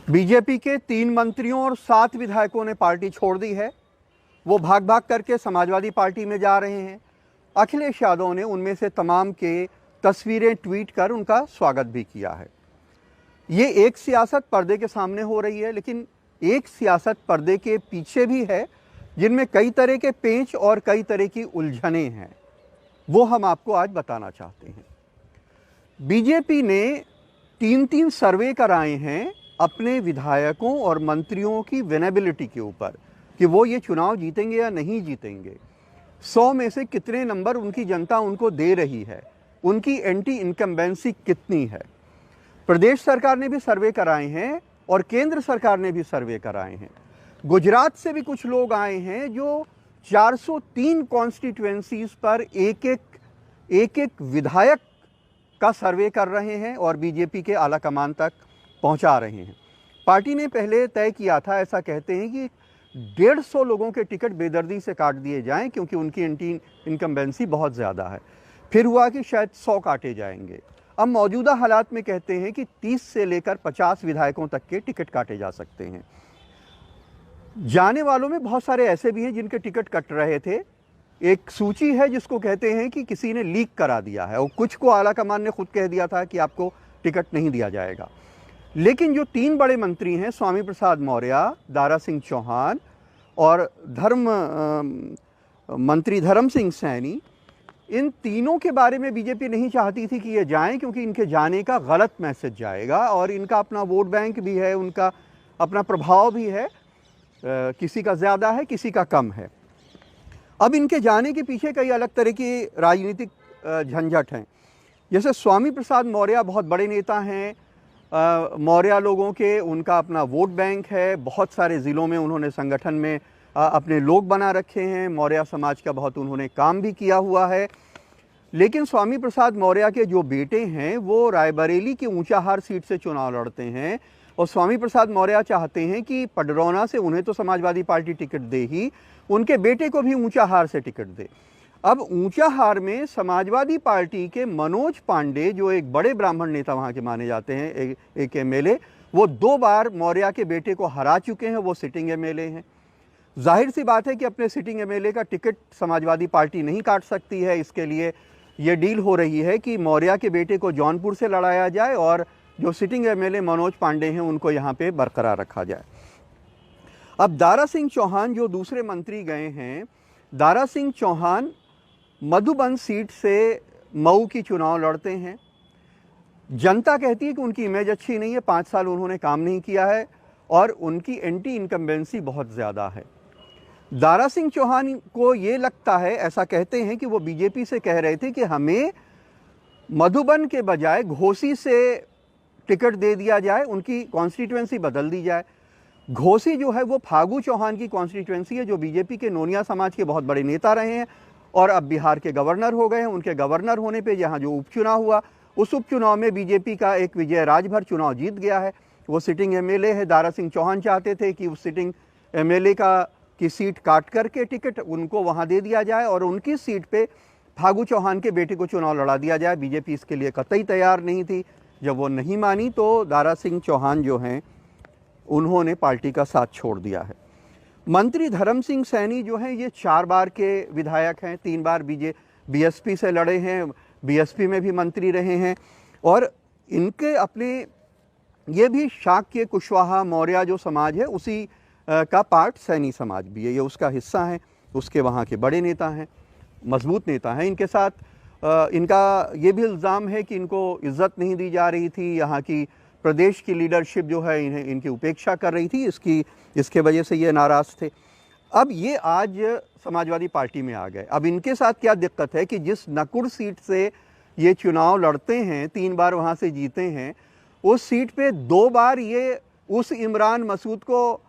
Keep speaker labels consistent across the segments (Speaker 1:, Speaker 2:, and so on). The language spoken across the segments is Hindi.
Speaker 1: बीजेपी के 3 मंत्रियों और 7 विधायकों ने पार्टी छोड़ दी है। वो भाग भाग करके समाजवादी पार्टी में जा रहे हैं। अखिलेश यादव ने उनमें से तमाम के तस्वीरें ट्वीट कर उनका स्वागत भी किया है। ये एक सियासत पर्दे के सामने हो रही है, लेकिन एक सियासत पर्दे के पीछे भी है जिनमें कई तरह के पेंच और कई तरह की उलझने हैं। वो हम आपको आज बताना चाहते हैं। बीजेपी ने 3 सर्वे कराए हैं अपने विधायकों और मंत्रियों की विनेबिलिटी के ऊपर कि वो ये चुनाव जीतेंगे या नहीं जीतेंगे। 100 में से कितने नंबर उनकी जनता उनको दे रही है, उनकी एंटी इनकम्बेंसी कितनी है। प्रदेश सरकार ने भी सर्वे कराए हैं और केंद्र सरकार ने भी सर्वे कराए हैं। गुजरात से भी कुछ लोग आए हैं जो 403 कॉन्स्टिट्यूएंसीज पर एक एक विधायक का सर्वे कर रहे हैं और बीजेपी के आला कमान तक पहुंचा रहे हैं। पार्टी ने पहले तय किया था, ऐसा कहते हैं कि 150 लोगों के टिकट बेदर्दी से काट दिए जाएं क्योंकि उनकी एंटी इनकम्बेंसी बहुत ज़्यादा है। फिर हुआ कि शायद 100 काटे जाएंगे। अब मौजूदा हालात में कहते हैं कि 30 से लेकर 50 विधायकों तक के टिकट काटे जा सकते हैं। जाने वालों में बहुत सारे ऐसे भी हैं जिनके टिकट कट रहे थे। एक सूची है जिसको कहते हैं कि किसी ने लीक करा दिया है और कुछ को आला कमान ने खुद कह दिया था कि आपको टिकट नहीं दिया जाएगा। लेकिन जो 3 बड़े मंत्री हैं, स्वामी प्रसाद मौर्य, दारा सिंह चौहान और मंत्री धर्म सिंह सैनी, इन तीनों के बारे में बीजेपी नहीं चाहती थी कि ये जाएं क्योंकि इनके जाने का गलत मैसेज जाएगा और इनका अपना वोट बैंक भी है, उनका अपना प्रभाव भी है। किसी का ज़्यादा है, किसी का कम है। अब इनके जाने के पीछे कई अलग तरह की राजनीतिक झंझट हैं। जैसे स्वामी प्रसाद मौर्य बहुत बड़े नेता हैं, मौर्य लोगों के उनका अपना वोट बैंक है। बहुत सारे ज़िलों में उन्होंने संगठन में अपने लोग बना रखे हैं। मौर्य समाज का बहुत उन्होंने काम भी किया हुआ है। लेकिन स्वामी प्रसाद मौर्य के जो बेटे हैं वो रायबरेली की ऊंचाहार सीट से चुनाव लड़ते हैं और स्वामी प्रसाद मौर्य चाहते हैं कि पडरौना से उन्हें तो समाजवादी पार्टी टिकट दे ही, उनके बेटे को भी ऊंचाहार से टिकट दे। अब ऊंचाहार में समाजवादी पार्टी के मनोज पांडे, जो एक बड़े ब्राह्मण नेता वहाँ के माने जाते हैं, एक एमएलए, वो 2 बार मौर्य के बेटे को हरा चुके हैं। वो सिटिंग एमएलए हैं। जाहिर सी बात है कि अपने सिटिंग एमएलए का टिकट समाजवादी पार्टी नहीं काट सकती है। इसके लिए ये डील हो रही है कि मौर्य के बेटे को जौनपुर से लड़ाया जाए और जो सिटिंग एमएलए मनोज पांडे हैं उनको यहाँ पे बरकरार रखा जाए। अब दारा सिंह चौहान जो दूसरे मंत्री गए हैं, दारा सिंह चौहान मधुबन सीट से मऊ की चुनाव लड़ते हैं। जनता कहती है कि उनकी इमेज अच्छी नहीं है, 5 साल उन्होंने काम नहीं किया है और उनकी एंटी इनकम्बेंसी बहुत ज़्यादा है। दारा सिंह चौहान को ये लगता है, ऐसा कहते हैं कि वो बीजेपी से कह रहे थे कि हमें मधुबन के बजाय घोसी से टिकट दे दिया जाए, उनकी कॉन्स्टिट्यूएंसी बदल दी जाए। घोसी जो है वो फागू चौहान की कॉन्स्टिट्यूएंसी है, जो बीजेपी के नोनिया समाज के बहुत बड़े नेता रहे हैं और अब बिहार के गवर्नर हो गए हैं। उनके गवर्नर होने पे यहाँ जो उपचुनाव हुआ, उस उपचुनाव में बीजेपी का एक विजय राजभर चुनाव जीत गया है। वो सिटिंग एमएलए है। दारा सिंह चौहान चाहते थे कि उस सिटिंग एमएलए की सीट काट करके टिकट उनको वहाँ दे दिया जाए और उनकी सीट पे फागू चौहान के बेटे को चुनाव लड़ा दिया जाए। बीजेपी इसके लिए कतई तैयार नहीं थी। जब वो नहीं मानी तो दारा सिंह चौहान जो हैं उन्होंने पार्टी का साथ छोड़ दिया है। मंत्री धर्म सिंह सैनी जो हैं ये 4 बार के विधायक हैं। 3 बार बीएसपी से लड़े हैं, बीएसपी में भी मंत्री रहे हैं और इनके अपने ये भी शाक्य कुशवाहा मौर्य जो समाज है उसी का पार्ट सैनी समाज भी है, ये उसका हिस्सा है। उसके वहाँ के बड़े नेता हैं, मजबूत नेता हैं। इनके साथ इनका ये भी इल्ज़ाम है कि इनको इज़्ज़त नहीं दी जा रही थी। यहाँ की प्रदेश की लीडरशिप जो है इनकी उपेक्षा कर रही थी, इसके वजह से ये नाराज़ थे। अब ये आज समाजवादी पार्टी में आ गए। अब इनके साथ क्या दिक्कत है कि जिस नकुड़ सीट से ये चुनाव लड़ते हैं, 3 बार वहाँ से जीते हैं, उस सीट पे 2 बार ये उस इमरान मसूद को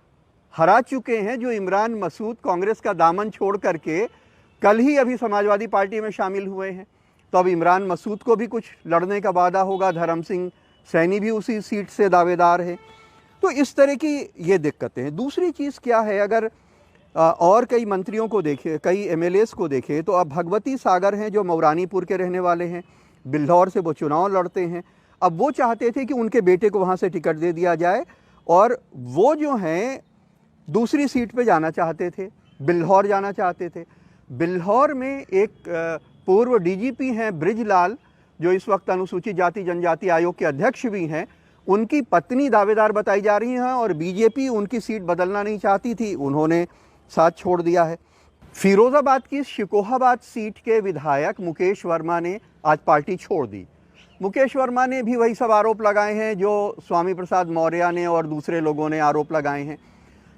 Speaker 1: हरा चुके हैं जो इमरान मसूद कांग्रेस का दामन छोड़ करके कल ही अभी समाजवादी पार्टी में शामिल हुए हैं। तो अब इमरान मसूद को भी कुछ लड़ने का वादा होगा। धर्म सिंह सैनी भी उसी सीट से दावेदार है। तो इस तरह की ये दिक्कतें हैं। दूसरी चीज़ क्या है, अगर और कई मंत्रियों को देखें, कई एमएलएस को देखें, तो अब भगवती सागर हैं जो मौरानीपुर के रहने वाले हैं, बिल्हौर से वो चुनाव लड़ते हैं। अब वो चाहते थे कि उनके बेटे को वहाँ से टिकट दे दिया जाए और वो जो हैं दूसरी सीट पे जाना चाहते थे, बिल्हौर जाना चाहते थे। बिल्हौर में एक पूर्व डीजीपी हैं बृजलाल, जो इस वक्त अनुसूचित जाति जनजाति आयोग के अध्यक्ष भी हैं, उनकी पत्नी दावेदार बताई जा रही हैं और बीजेपी उनकी सीट बदलना नहीं चाहती थी, उन्होंने साथ छोड़ दिया है। फिरोजाबाद की शिकोहाबाद सीट के विधायक मुकेश वर्मा ने आज पार्टी छोड़ दी। मुकेश वर्मा ने भी वही सब आरोप लगाए हैं जो स्वामी प्रसाद मौर्य ने और दूसरे लोगों ने आरोप लगाए हैं।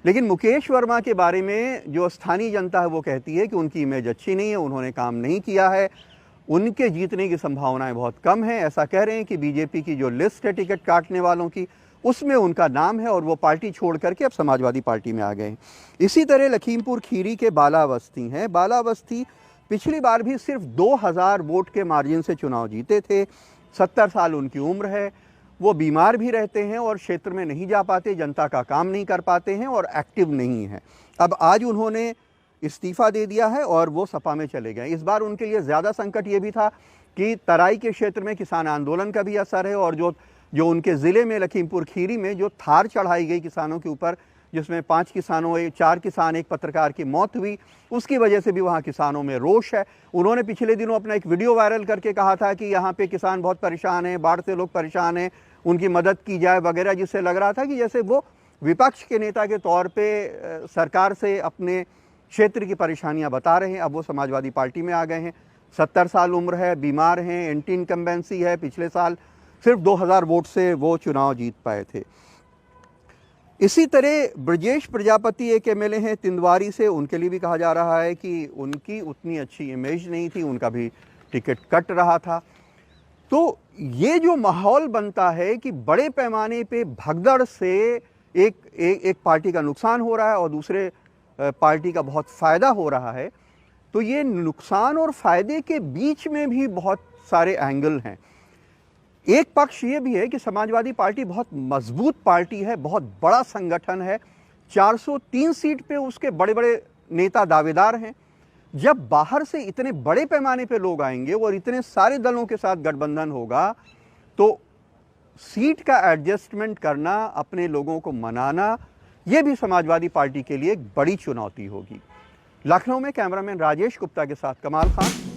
Speaker 1: लेकिन मुकेश वर्मा के बारे में जो स्थानीय जनता है वो कहती है कि उनकी इमेज अच्छी नहीं है, उन्होंने काम नहीं किया है, उनके जीतने की संभावनाएं बहुत कम है। ऐसा कह रहे हैं कि बीजेपी की जो लिस्ट है टिकट काटने वालों की, उसमें उनका नाम है और वो पार्टी छोड़ करके अब समाजवादी पार्टी में आ गए हैं। इसी तरह लखीमपुर खीरी के बाला अवस्थी हैं। बाला अवस्थी पिछली बार भी सिर्फ 2000 वोट के मार्जिन से चुनाव जीते थे। 70 साल उनकी उम्र है, वो बीमार भी रहते हैं और क्षेत्र में नहीं जा पाते, जनता का काम नहीं कर पाते हैं और एक्टिव नहीं है। अब आज उन्होंने इस्तीफा दे दिया है और वो सपा में चले गए। इस बार उनके लिए ज़्यादा संकट ये भी था कि तराई के क्षेत्र में किसान आंदोलन का भी असर है और जो उनके ज़िले में लखीमपुर खीरी में जो थार चढ़ाई गई किसानों के ऊपर, जिसमें 5 किसानों 4 किसान एक पत्रकार की मौत हुई, उसकी वजह से भी वहाँ किसानों में रोष है। उन्होंने पिछले दिनों अपना एक वीडियो वायरल करके कहा था कि यहाँ पे किसान बहुत परेशान हैं, बाढ़ से लोग परेशान हैं, उनकी मदद की जाए वगैरह, जिससे लग रहा था कि जैसे वो विपक्ष के नेता के तौर पे सरकार से अपने क्षेत्र की परेशानियां बता रहे हैं। अब वो समाजवादी पार्टी में आ गए हैं। 70 साल उम्र है, बीमार हैं, एंटी इनकम्बेंसी है, पिछले साल सिर्फ 2000 वोट से वो चुनाव जीत पाए थे। इसी तरह ब्रजेश प्रजापति एक एमएलए हैं तिंदवारी से, उनके लिए भी कहा जा रहा है कि उनकी उतनी अच्छी इमेज नहीं थी, उनका भी टिकट कट रहा था। तो ये जो माहौल बनता है कि बड़े पैमाने पे भगदड़ से एक पार्टी का नुकसान हो रहा है और दूसरे पार्टी का बहुत फ़ायदा हो रहा है, तो ये नुकसान और फ़ायदे के बीच में भी बहुत सारे एंगल हैं। एक पक्ष ये भी है कि समाजवादी पार्टी बहुत मजबूत पार्टी है, बहुत बड़ा संगठन है, 403 सीट पे उसके बड़े बड़े नेता दावेदार हैं। जब बाहर से इतने बड़े पैमाने पे लोग आएंगे और इतने सारे दलों के साथ गठबंधन होगा, तो सीट का एडजस्टमेंट करना, अपने लोगों को मनाना, ये भी समाजवादी पार्टी के लिए एक बड़ी चुनौती होगी। लखनऊ में कैमरामैन राजेश गुप्ता के साथ कमाल खान।